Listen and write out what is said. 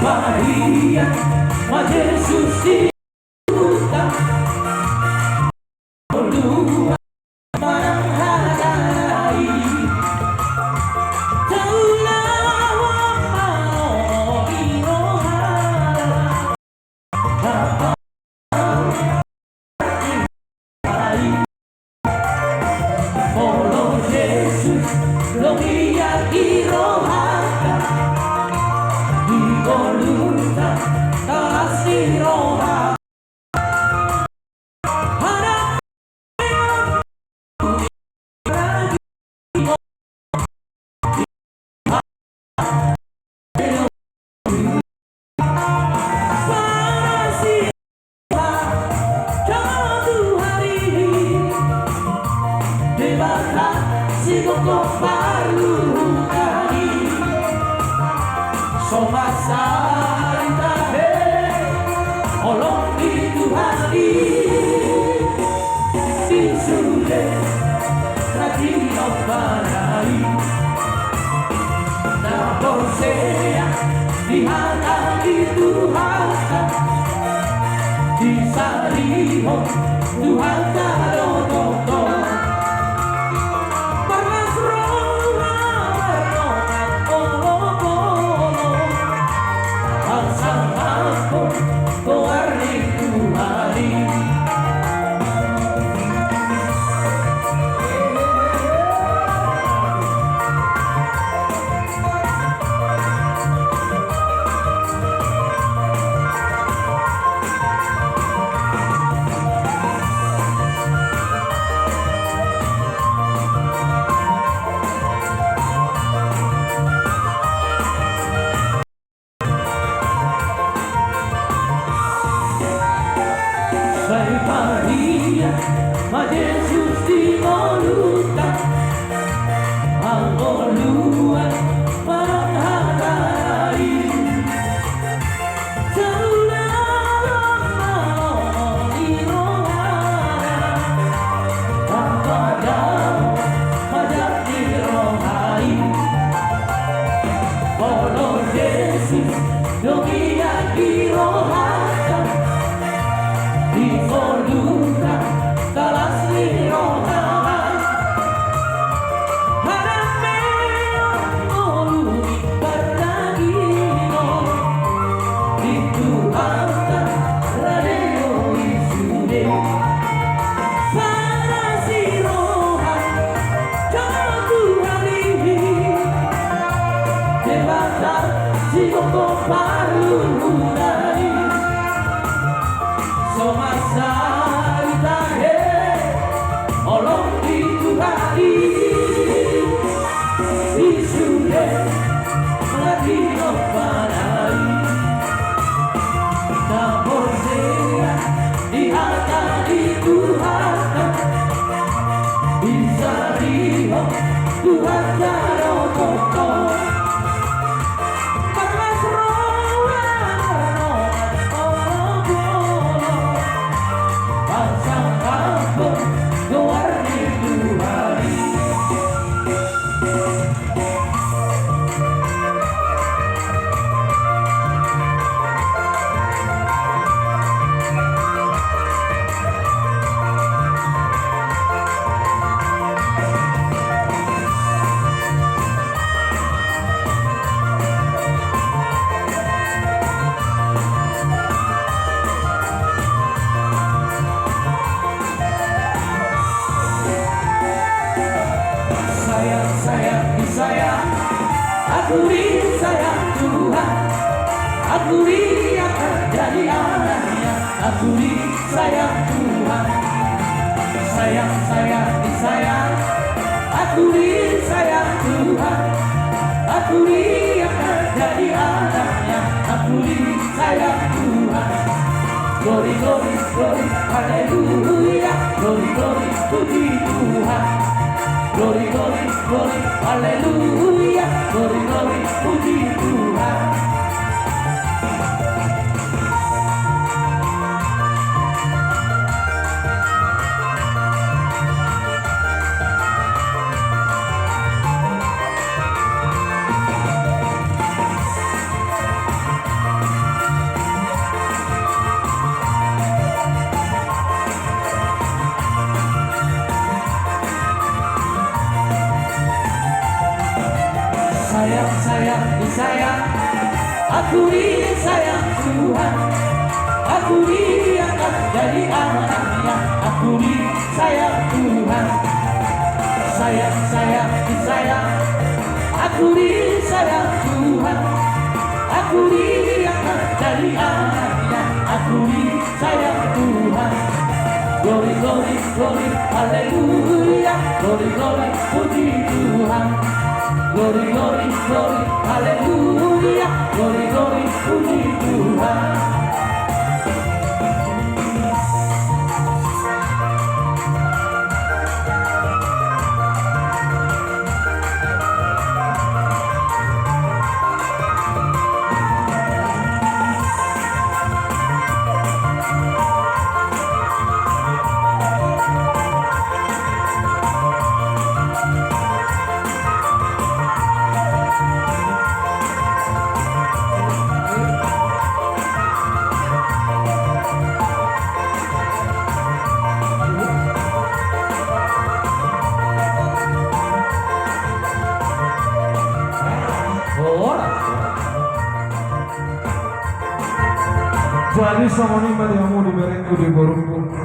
Maria, ma Gesù si buta berdua menghadai Taulah mau iroha Follow Jesus, lo mia iroha voluta kasiroha harap Olong itu hati Sisude Radino Barai Nabosea Dihata itu hata Disariho Tuhan karonoto Panas roha Rohan olo-olo Asal aku Warni Tuhari Sai Maria, ma Gesù si voluta Al-Oluan menghadai Taulah mau iroha Tanpadau majak irohai Follow Jesus, dogia iroha di voluta kalas iroha harame olumi pardagino itu harta radio isude para siroha jatuh hari debata si koko paru dari Somasai tahe olong itu hati Isude Ladino Barai Nabosea Dihata itu hata Disariho Tuhan karonoto Panas roha Warni Tuhari Akui sayang Tuhan, akui akan jadi anaknya. Akui sayang Tuhan, sayang disayang. Akui sayang Tuhan, akui akan jadi anaknya. Akui sayang Tuhan. Glory, glory, glory, haleluya. Glory, glory, puji Tuhan. Glory, glory, glory, haleluya. Glory, glory, puji Tuhan. Sayang, sayang, sayang, aku ini sayang Tuhan. Aku ini akan jadi anak-anaknya. Aku ini sayang Tuhan. Sayang, sayang, sayang, aku ini sayang Tuhan. Aku ini akan jadi anaknya. Aku ini sayang Tuhan. Glory, glory, glory, haleluya. Glory, glory, puji Tuhan. Glory, glory, glory, haleluya. Glory, glory, puji Tuhan. Jadi sama ni mari amu di berengku di borumpu.